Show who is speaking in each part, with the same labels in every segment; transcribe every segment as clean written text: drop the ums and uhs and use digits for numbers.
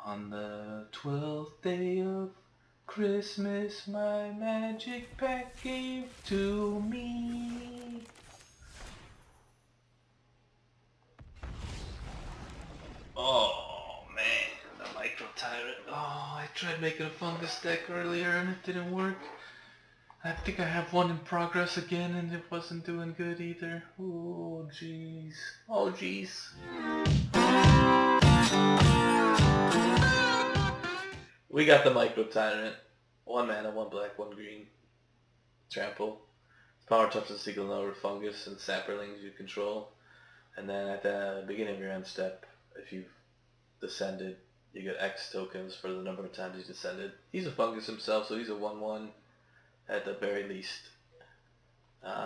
Speaker 1: On the 12th day of Christmas, my magic pack gave to me. Oh man, the Mycotyrant. Oh, I tried making a fungus deck earlier and it didn't work. I think I have one in progress again and it wasn't doing good either. Oh jeez. Oh jeez. We got the Mycotyrant. 1 mana, 1 black, 1 green. Trample. Power toughness equal number of fungus and sapperlings you control. And then at the beginning of your end step, if you've descended, you get X tokens for the number of times he's descended. He's a fungus himself, so he's a 1/1 at the very least.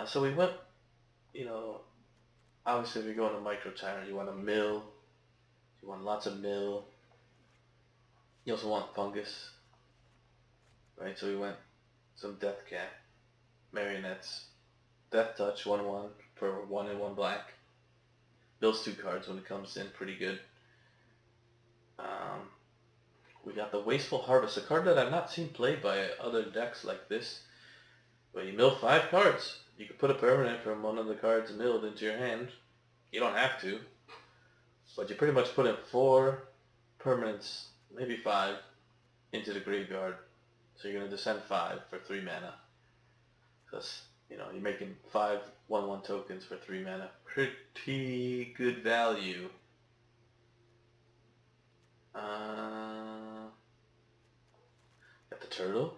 Speaker 1: So we went, obviously if you're going to Mycotyrant, you want a mill. You want lots of mill. You also want fungus. Right, so we went some Death Cap, Marionettes, Death Touch, 1/1 for 1 and 1 black. Mills 2 cards when it comes in, pretty good. We got the Wasteful Harvest, a card that I've not seen played by other decks like this. But you mill 5 cards. You can put a permanent from one of the cards milled into your hand. You don't have to. But you pretty much put in 4 permanents, maybe 5, into the graveyard. So you're going to descend 5 for 3 mana. Because, you're making 5 1/1 tokens for 3 mana. Pretty good value. Got the turtle.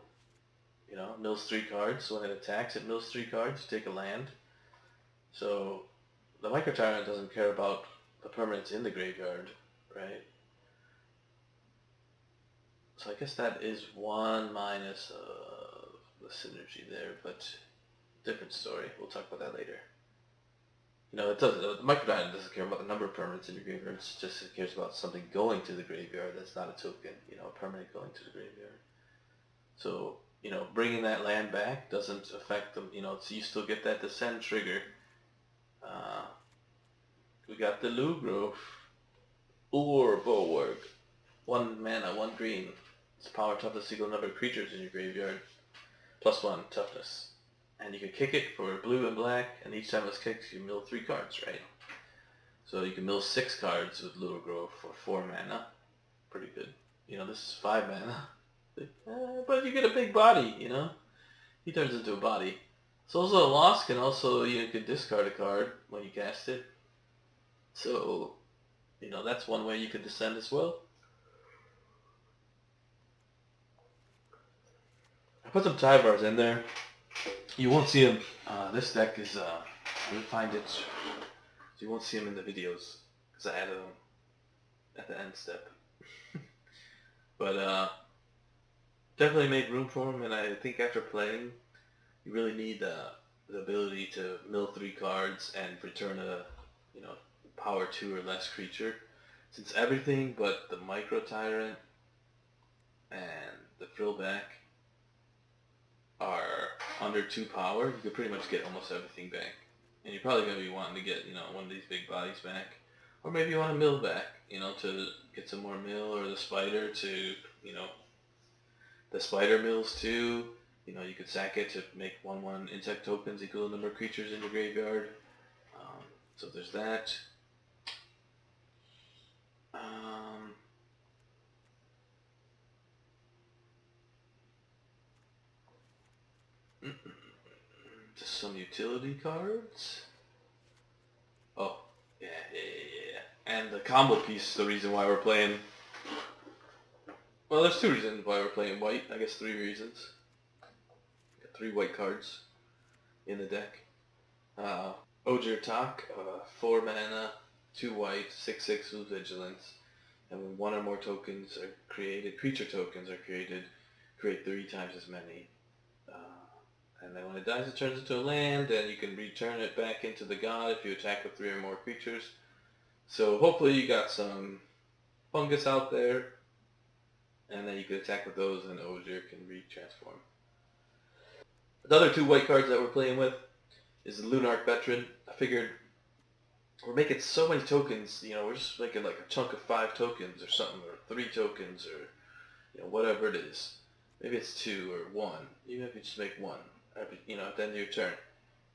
Speaker 1: Mills 3 cards. When it attacks, it mills 3 cards. You take a land. So the Mycotyrant doesn't care about the permanents in the graveyard, right? So I guess that is 1 minus of the synergy there, but different story. We'll talk about that later. The Mycotyrant doesn't care about the number of permanents in your graveyard. It just cares about something going to the graveyard that's not a token. A permanent going to the graveyard. So, bringing that land back doesn't affect them. So you still get that descend trigger. We got the Lugrove. Or Bulwark. 1 mana, 1 green. It's power toughness equal number of creatures in your graveyard. +1 toughness. And you can kick it for blue and black, and each time it's kicked, you mill 3 cards, right? So you can mill 6 cards with Lure Grove for 4 mana. Pretty good. This is 5 mana. But you get a big body, He turns into a body. Souls of the Lost can also, you can discard a card when you cast it. So, that's one way you could descend as well. I put some Tyvars in there. You won't see them. This deck is, I didn't find it. So you won't see them in the videos because I added them at the end step. But definitely made room for them, and I think after playing, you really need the ability to mill 3 cards and return a, power 2 or less creature. Since everything but the Mycotyrant and the Frillback are under 2 power, you could pretty much get almost everything back. And you're probably going to be wanting to get, one of these big bodies back. Or maybe you want to mill back, to get some more mill, or the spider to, the spider mills too. You could sack it to make 1/1 insect tokens equal to the number of creatures in your graveyard. So there's that. Just some utility cards. Oh, yeah. And the combo piece is the reason why we're playing. Well, there's 2 reasons why we're playing white. I guess 3 reasons. Got 3 white cards in the deck. Ogier Tak, 4 mana, 2 white, 6/6 with vigilance. And when 1 or more tokens are created, creature tokens are created, create 3 times as many. And then when it dies, it turns into a land, and you can return it back into the god if you attack with 3 or more creatures. So hopefully you got some fungus out there, and then you can attack with those, and Ogier can retransform. The other 2 white cards that we're playing with is the Lunarch Veteran. I figured we're making so many tokens, you know, we're just making like a chunk of 5 tokens or something, or 3 tokens, or, you know, whatever it is. Maybe it's 2 or 1. Even if you just make 1, you know, at the end of your turn.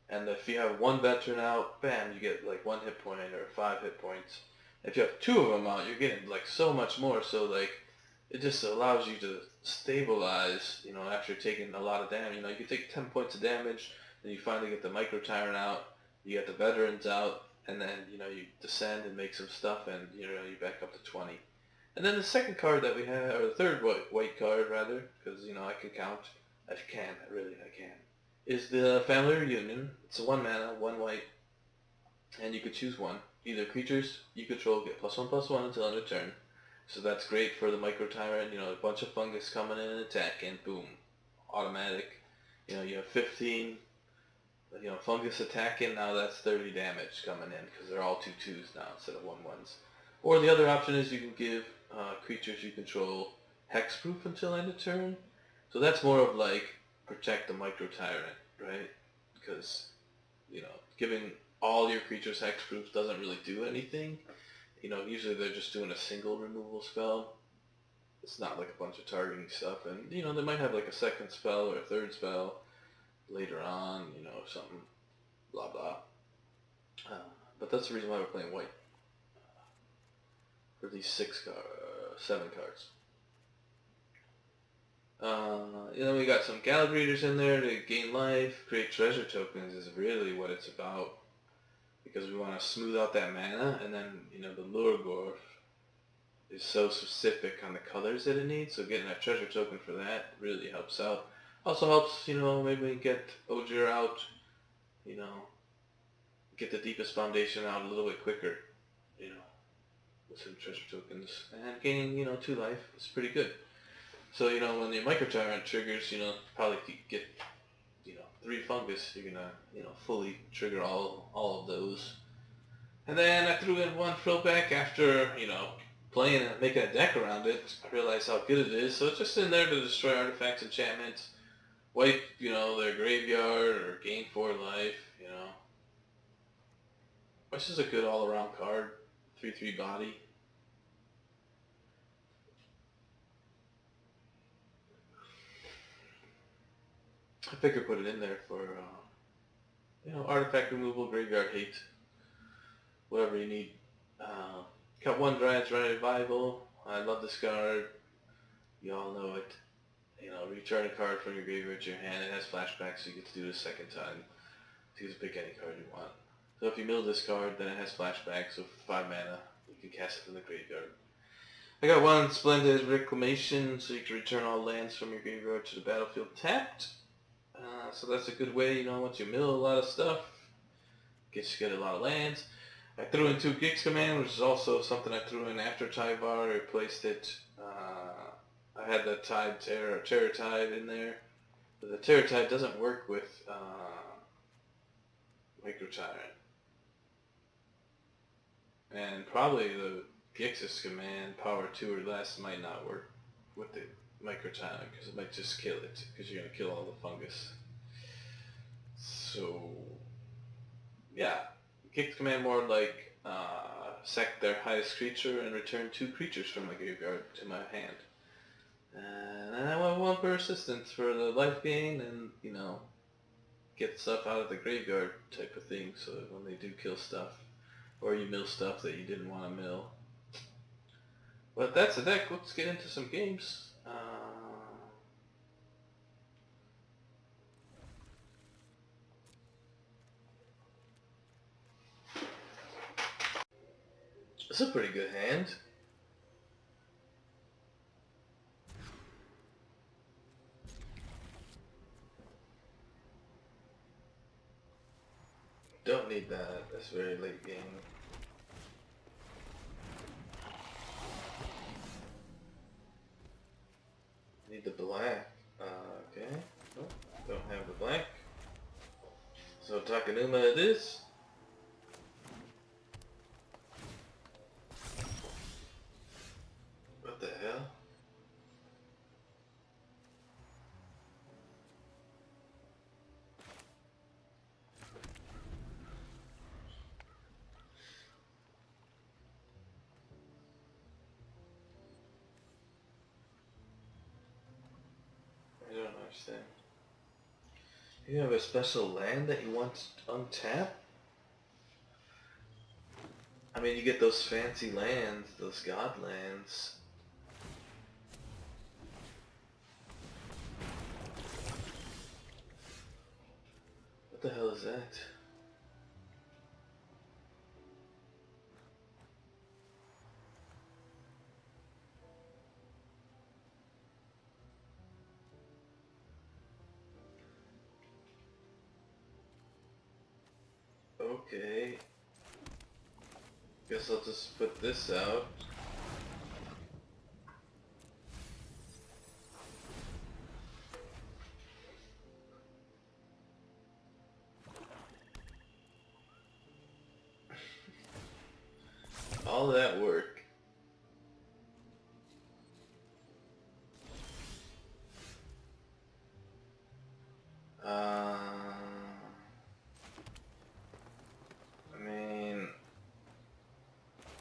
Speaker 1: And if you have 1 veteran out, bam, you get like 1 hit point or 5 hit points. If you have 2 of them out, you're getting like so much more. So like, it just allows you to stabilize, you know, after taking a lot of damage. You know, you can take 10 points of damage, then you finally get the Mycotyrant out, you get the veterans out, and then, you know, you descend and make some stuff, and, you know, you're back up to 20. And then the second card that we have, or the third white card rather, because, you know, I can count. I can, is the Family Reunion. It's a 1 mana, 1 white, and you could choose one. Either creatures you control get +1/+1 until end of turn. So that's great for the Mycotyrant, you know, a bunch of fungus coming in and attacking, boom, automatic. You know, you have 15, you know, fungus attacking, now that's 30 damage coming in, because they're all 2/2s now instead of 1/1s. Or the other option is you can give creatures you control hexproof until end of turn. So that's more of like, protect the Mycotyrant, right? Because, you know, giving all your creatures hexproof doesn't really do anything. You know, usually they're just doing a single removal spell. It's not like a bunch of targeting stuff, and, you know, they might have like a second spell or a third spell later on, you know, something, blah blah. But that's the reason why we're playing white for these 7 cards. You know, we got some Gallag Readers in there to gain life. Create treasure tokens is really what it's about, because we want to smooth out that mana, and then, you know, the Lurgorf is so specific on the colors that it needs, so getting that treasure token for that really helps out. Also helps, you know, maybe get Ogier out, you know, get the Deepest Foundation out a little bit quicker, you know, with some treasure tokens, and gaining, you know, 2 life is pretty good. So, you know, when the Mycotyrant triggers, you know, probably get, you know, 3 fungus, you're gonna, you know, fully trigger all of those. And then I threw in 1 throwback after, you know, playing and making a deck around it. I realized how good it is, so it's just in there to destroy artifacts, enchantments, wipe, you know, their graveyard, or gain 4 life, you know. This is a good all-around card, 3/3 body. I figure put it in there for, you know, artifact removal, graveyard hate, whatever you need. Got 1 Dryad's Revival. I love this card. You all know it. You know, return a card from your graveyard to your hand. It has flashbacks, so you get to do it a second time. So you can pick any card you want. So if you mill this card, then it has flashbacks, so for 5 mana, you can cast it from the graveyard. I got 1 Splendid Reclamation, so you can return all lands from your graveyard to the battlefield tapped. So that's a good way, you know, once you mill a lot of stuff, you get a lot of lands. I threw in 2 Gix Command, which is also something I threw in after Tyvar. I replaced it. I had the Terror Tide in there. But the Terror Tide doesn't work with Mycotyrant. And probably the Gixis Command, power 2 or less, might not work with the Mycotyrant, because it might just kill it, because you're going to kill all the fungus. So, yeah. Gix Command more like sack their highest creature and return 2 creatures from the graveyard to my hand. And I want 1 persistence for the life gain, and, you know, get stuff out of the graveyard type of thing, so that when they do kill stuff, or you mill stuff that you didn't want to mill. But that's the deck. Let's get into some games. It's a pretty good hand. Don't need that. That's very late game. Need the black. Okay. Nope. Don't have the black. So Takenuma it is. What the hell? understand. You have a special land that you want to untap? I mean, you get those fancy lands, those god lands. What the hell is that? Okay. Guess I'll just put this out. All that work. I mean,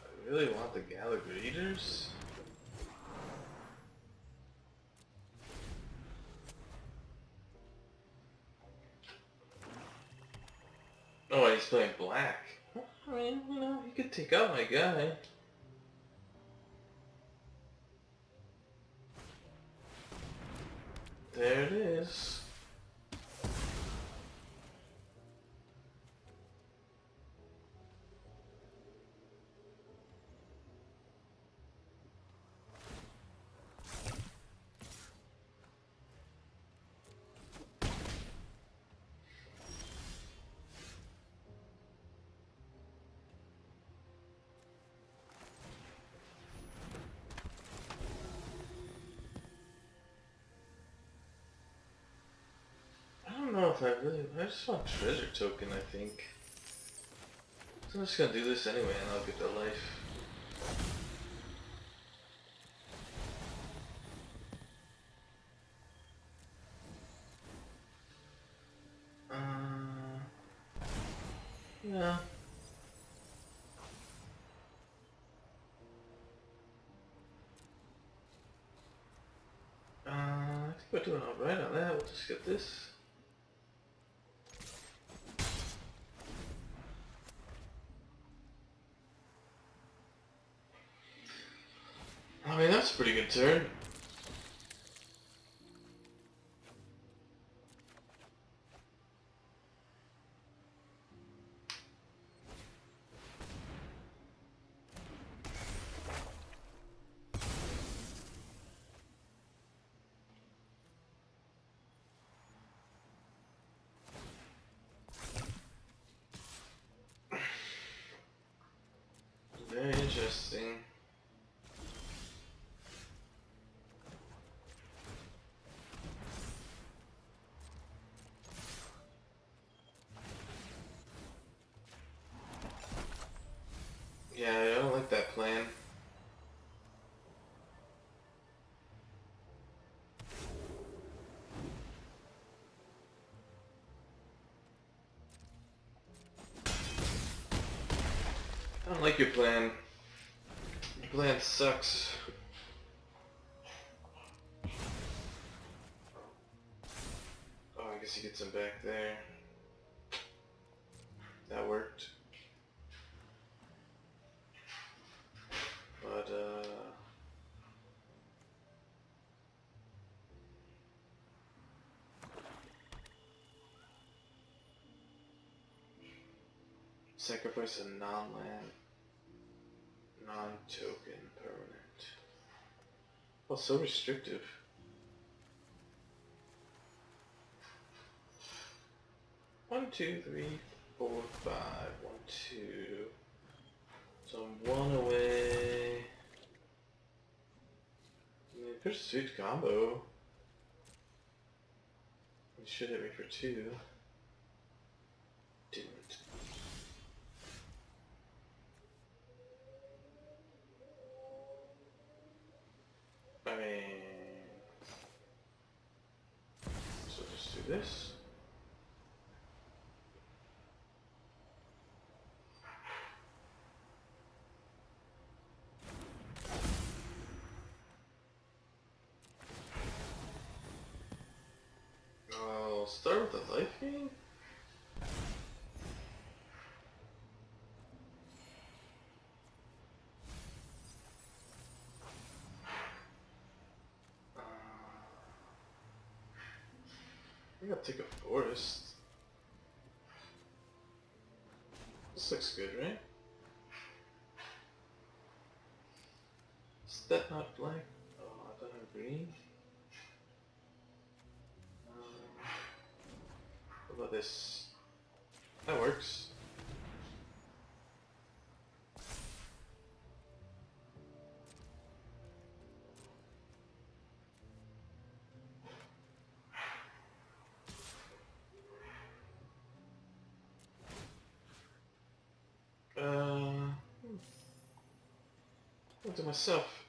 Speaker 1: I really want the Galagreeters. Oh, he's playing black. I mean, you know, you could take out my guy. There it is. I don't know if I just want treasure token, I think. So I'm just gonna do this anyway and I'll get the life. Yeah. I think we're doing alright on that. We'll just get this. I mean, that's a pretty good turn. Very interesting. Yeah, I don't like that plan. I don't like your plan. Your plan sucks. Oh, I guess he gets him back there. That worked. But, sacrifice a non-land, non-token permanent. Oh, so restrictive. One, two, three, 4, 5. 1, 2. So I'm 1 away. I mean, pretty sweet combo. He should hit me for 2. Didn't. I mean, so just do this. start with a life gain? I think I'll take a forest. This looks good, right? Is that not black? Oh, I don't have green. What about this? That works. Look to myself.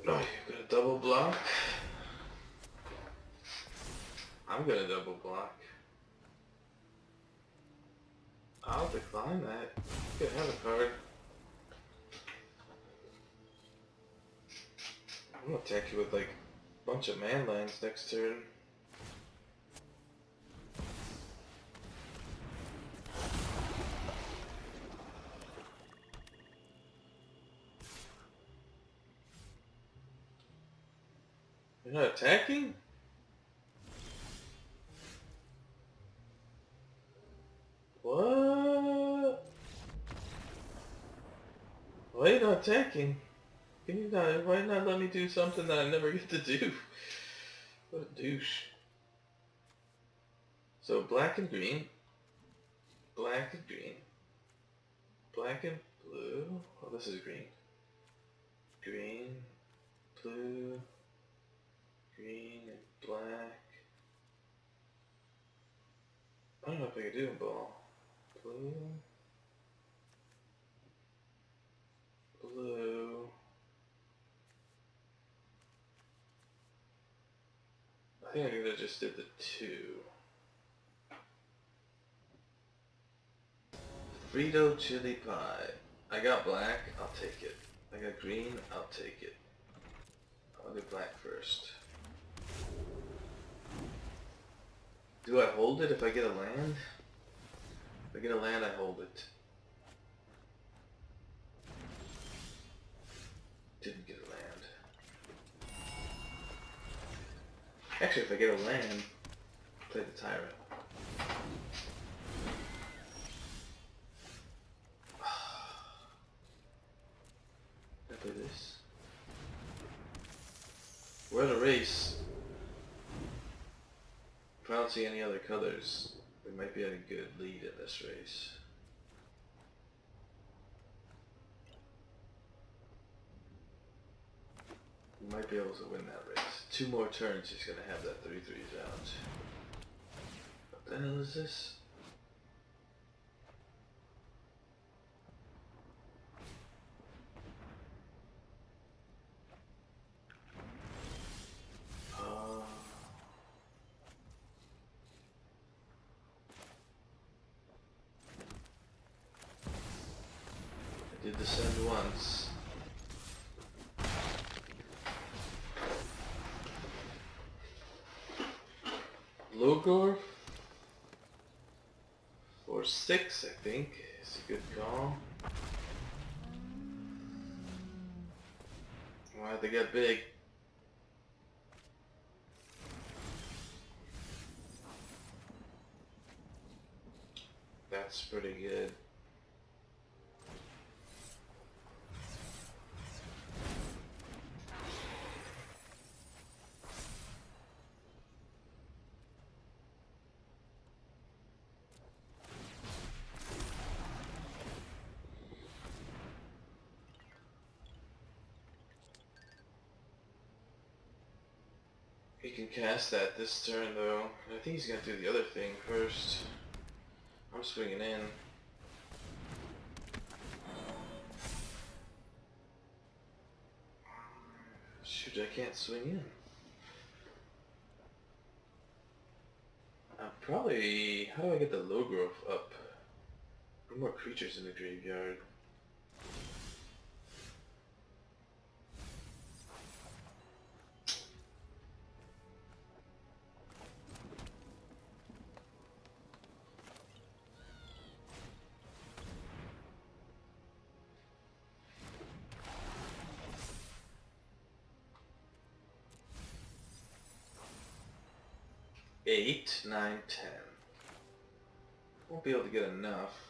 Speaker 1: Oh, you're gonna double block? I'm gonna double block. I'll decline that. You can have a card. I'm gonna attack you with like a bunch of man lands next turn. You're not attacking? What? Why are you not attacking? Can you not? Why not let me do something that I never get to do? What a douche. So black and green. Black and green. Black and blue. Oh, this is green. Green, blue, green, and black. I don't know if I can do them all. Blue, blue. I think I could have just did the two. Frito chili pie. I got black, I'll take it. I got green, I'll take it. I'll do black first. Do I hold it if I get a land? If I get a land, I hold it. Didn't get a land. Actually, if I get a land, play the Tyrant. Can I play this? We're in a race. If I don't see any other colors, we might be at a good lead in this race. We might be able to win that race. 2 more turns, he's gonna have that 3/3s out. What the hell is this? I did descend once. Logor for 6, I think, is a good call. Wow, they got big. That's pretty good. He can cast that this turn though. I think he's gonna do the other thing first. I'm swinging in. Shoot, I can't swing in. I'm probably... How do I get the low growth up? There are more creatures in the graveyard. Eight, 9, 10. Won't be able to get enough.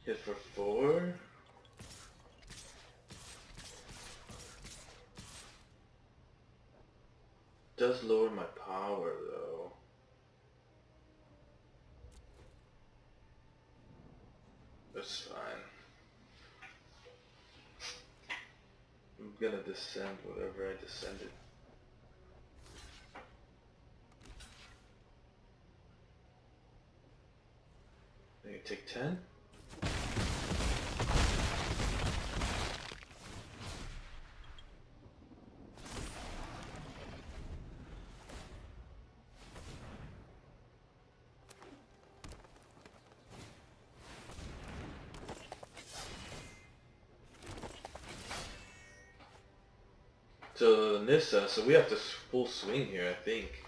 Speaker 1: Hit for 4. Does lower my power though. That's fine. I'm gonna descend whatever I descended. I can take 10. So Nissa, so we have to full swing here, I think.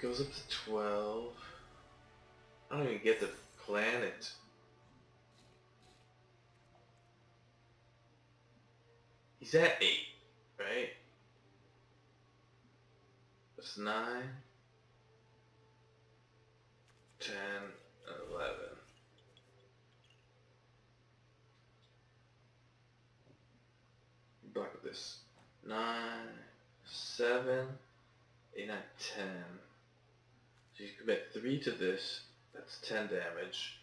Speaker 1: Goes up to 12. I don't even get the planet. He's at 8, right? That's 9, 10, and 11. Back with this. 9, 7, 8, 9, 10. So you commit 3 to this, that's 10 damage.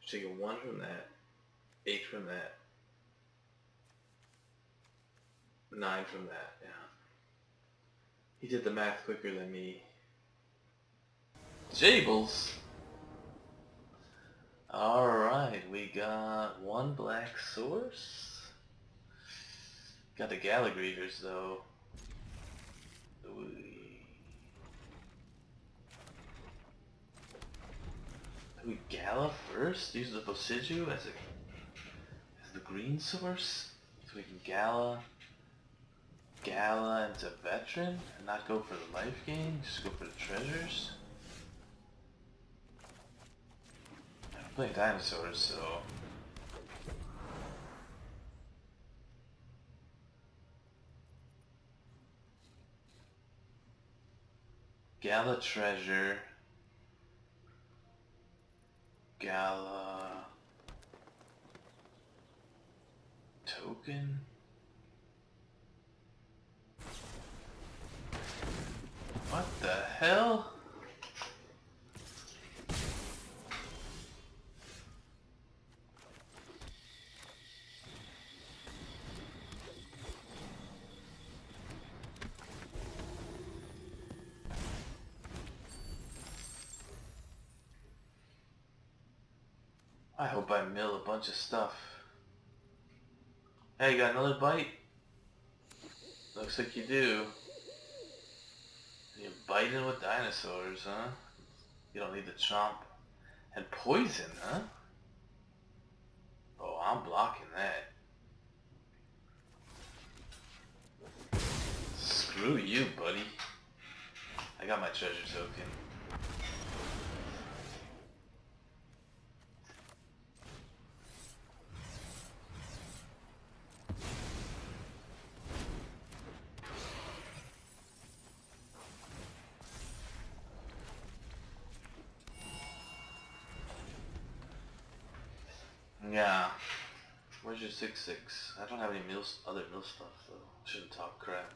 Speaker 1: So you get 1 from that, 8 from that, 9 from that, yeah. He did the math quicker than me. Jables! Alright, we got 1 black source. Got the Galagreavers though. We Gala first? Use the Bosiju as the green source? So we can Gala into Veteran and not go for the life gain, just go for the treasures. I'm playing dinosaurs, so Gala treasure. Gala token. What the hell? I hope I mill a bunch of stuff. Hey, you got another bite? Looks like you do. You're biting with dinosaurs, huh? You don't need the chomp. And poison, huh? Oh, I'm blocking that. Screw you, buddy. I got my treasure token. Yeah. Where's your 6/6? I don't have any other mill stuff though. Shouldn't talk crap.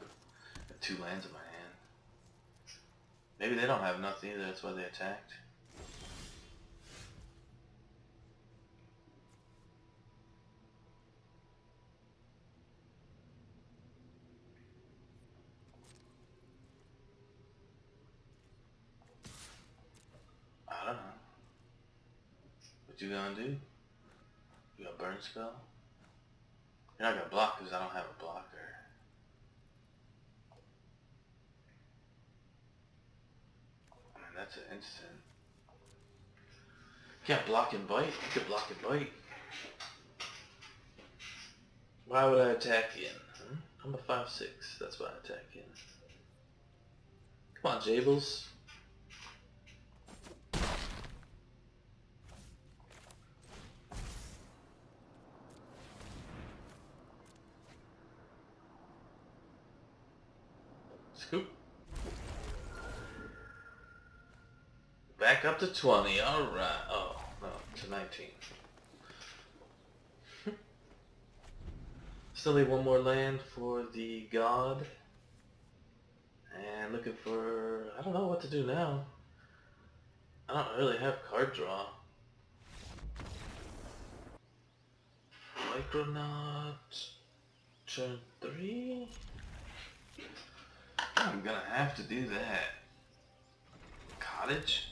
Speaker 1: I have 2 lands in my hand. Maybe they don't have nothing either, that's why they attacked. I don't know. What you gonna do? You got burn spell? You're not gonna block because I don't have a blocker. I mean, that's an instant. Can't block and bite? You could block and bite. Why would I attack in? Hmm? I'm a 5/6. That's why I attack in. Come on, Jables. Scoop. Back up to 20. Alright. Oh, no, to 19. Still need one more land for the god. And looking for... I don't know what to do now. I don't really have card draw. Micronaut... Turn 3? I'm gonna have to do that. Cottage?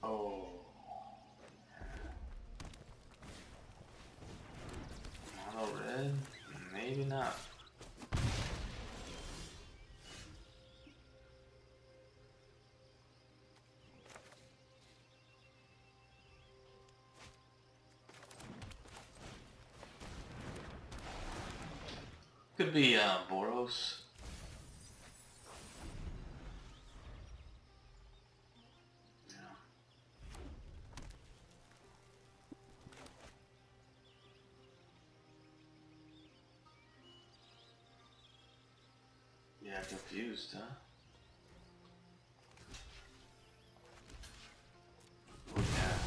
Speaker 1: Oh. Mono red? Maybe not. Could be Boros. Yeah, confused, huh? Oh, yeah.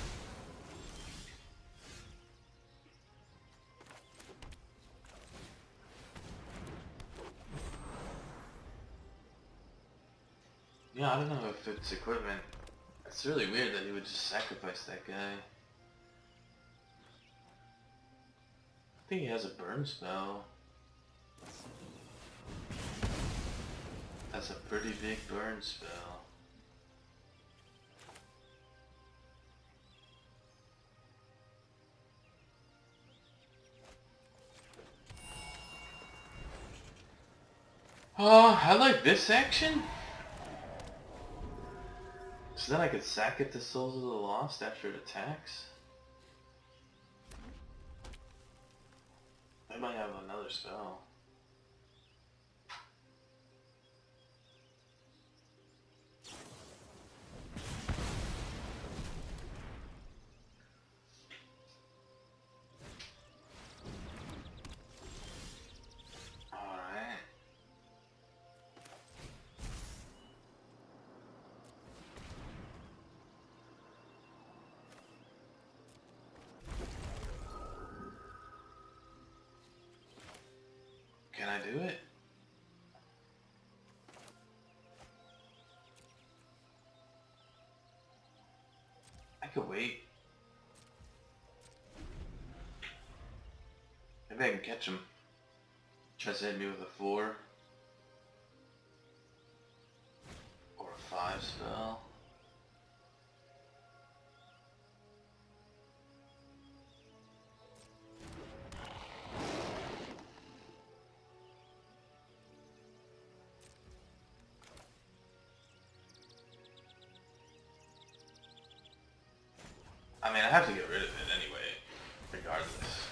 Speaker 1: Yeah, I don't know if it's equipment. It's really weird that he would just sacrifice that guy. I think he has a burn spell. That's a pretty big burn spell. Oh, I like this action. So then I could sack it to Souls of the Lost after it attacks. I might have another spell. Alright. Can I do it? I could wait. Maybe I can catch him. Tries to hit me with a 4. Or a 5 spell. I mean, I have to get rid of it anyway, regardless.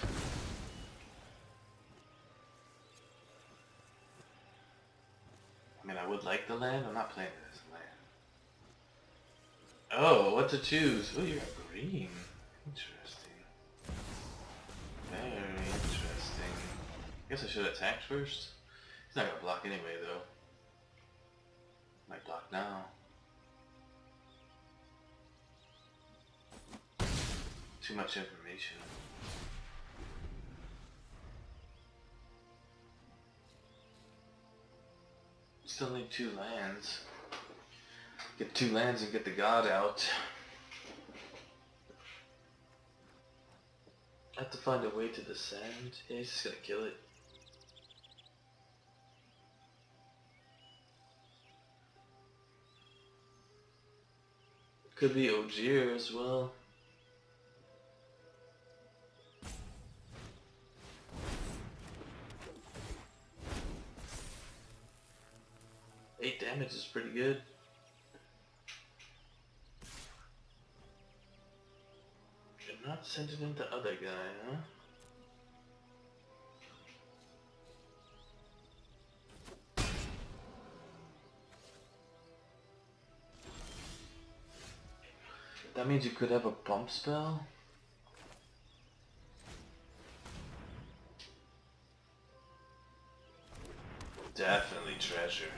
Speaker 1: like the land? I'm not playing this land. Oh, what to choose? Oh, you're green. Interesting. Very interesting. Guess I should attack first. He's not gonna block anyway, though. Might block now. Too much information. Still need 2 lands. Get 2 lands and get the god out. I have to find a way to the sand. Yeah, he's just gonna kill it. Could be Ogier as well. Eight damage is pretty good. You're not sending in the other guy, huh? That means you could have a bump spell? Definitely treasure.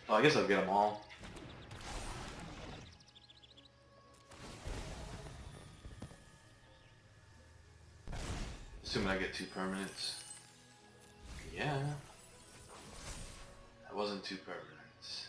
Speaker 1: Oh, I guess I'll get them all. Assuming I get 2 permanents. Yeah. That wasn't 2 permanents.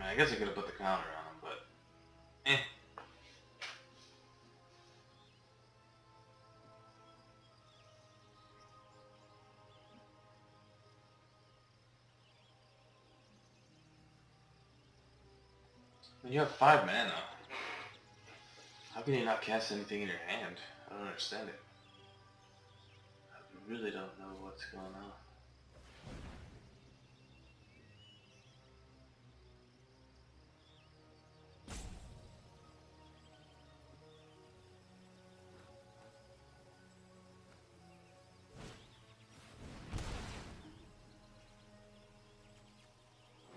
Speaker 1: I guess I could have put the counter on him, but eh. When you have 5 mana, how can you not cast anything in your hand? I don't understand it. I really don't know what's going on.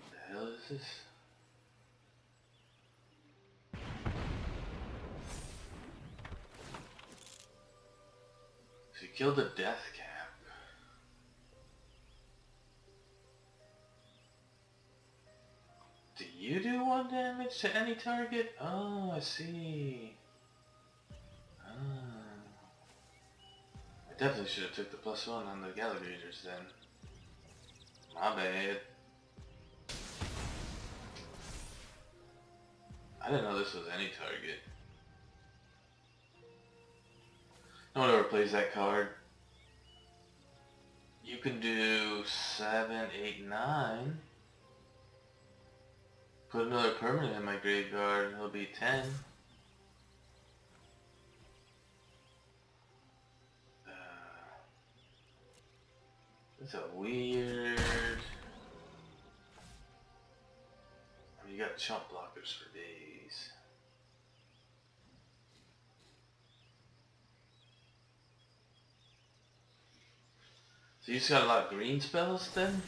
Speaker 1: What the hell is this? She killed a death cap. Do you do 1 damage to any target? Oh, I see. Ah. I definitely should have took the +1 on the Galligators then. My bad. I didn't know this was any target. No one ever plays that card. You can do 7, 8, 9. Put another permanent in my graveyard and it'll be 10. It's a weird... I mean, you got chump blockers for days. So you just got a lot of green spells then?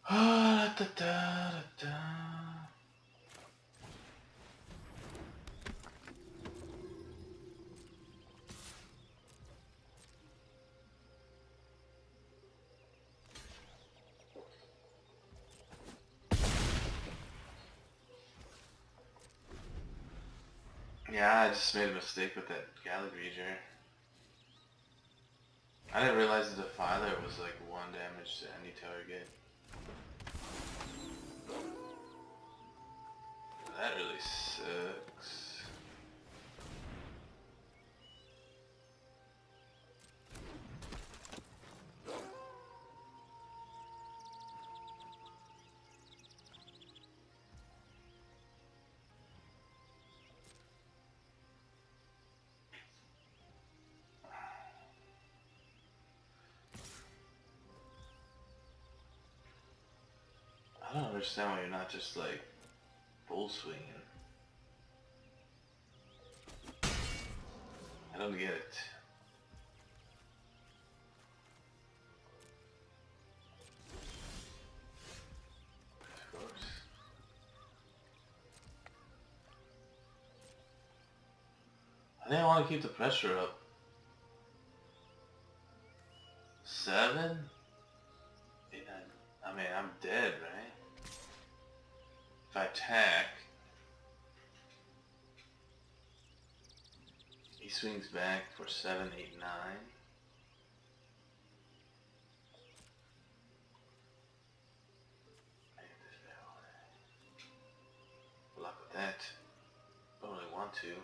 Speaker 1: Ah, da, da, da, da. Yeah, I just made a mistake with that Galligators. I didn't realize the Defiler was like 1 damage to any target. That really sucks. understand why you're not just like full swinging. I don't get it. Of course. I think I want to keep the pressure up. 7? I mean, I'm dead, right? If I attack, he swings back for 7, 8, 9. Block with that. Don't really want to.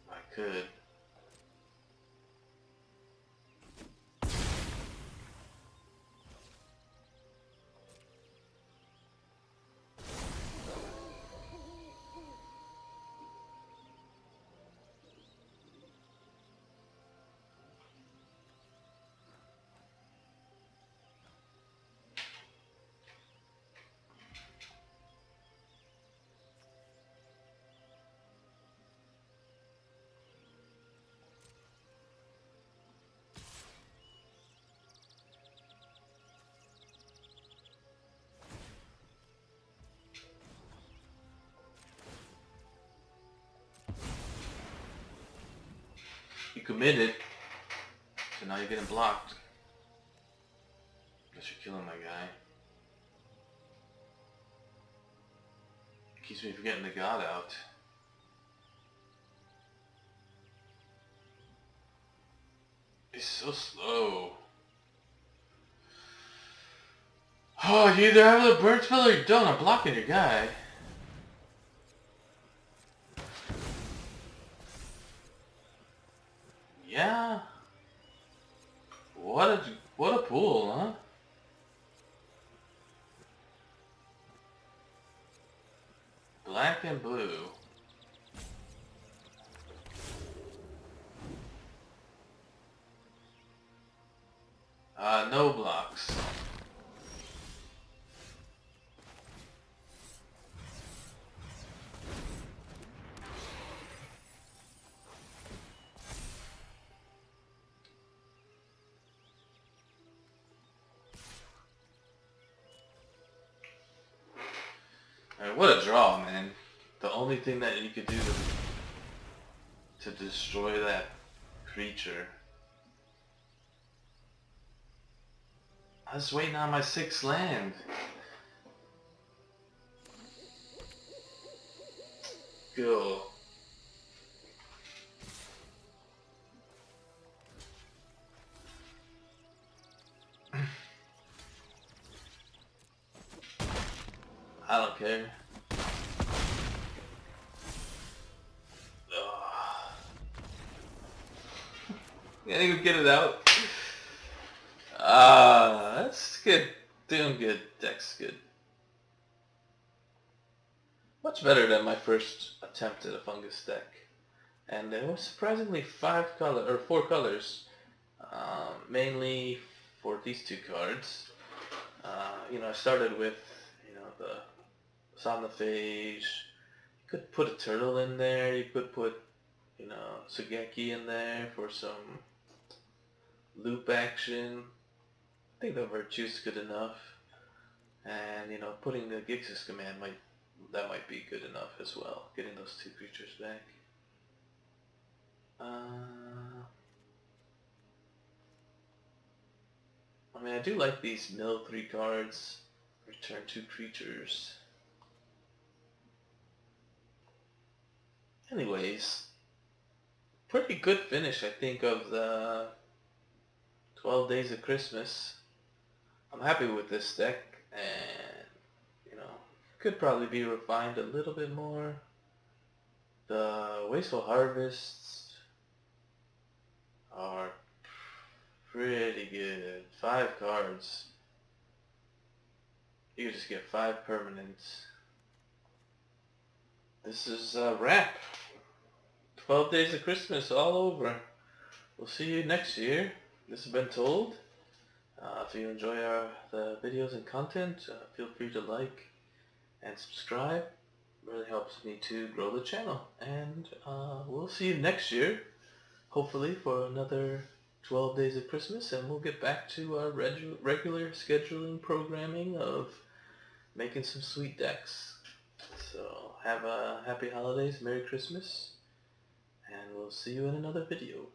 Speaker 1: I could. You committed, so now you're getting blocked. Guess you're killing my guy. Keeps me from getting the god out. It's so slow. Oh, you either have the burn spell or you don't. I'm blocking your guy. Yeah. What a pool, huh? Black and blue. No blocks. What a draw, man. The only thing that you could do to destroy that creature. I was waiting on my 6th land. Go. I don't care. Can't even get it out. That's good. Doing good. Deck's good. Much better than my first attempt at a fungus deck. And it was surprisingly 4 colors. Mainly for these 2 cards. I started with, the Somnophage. You could put a turtle in there. You could put, Sugeki in there for some loop action. I think the Virtue's good enough. And, putting the Gixis command might be good enough as well. Getting those 2 creatures back. I mean, I do like these mill 3 cards. Return 2 creatures. Anyways, pretty good finish, I think, of the 12 Days of Christmas. I'm happy with this deck, and, could probably be refined a little bit more. The Wasteful Harvests are pretty good. 5 cards. You can just get 5 permanents. This is a wrap. 12 Days of Christmas all over. We'll see you next year. This has been Told. If you enjoy the videos and content, feel free to like and subscribe. It really helps me to grow the channel. And we'll see you next year, hopefully for another 12 days of Christmas, and we'll get back to our regular scheduling programming of making some sweet decks. So have a happy holidays, Merry Christmas, and we'll see you in another video.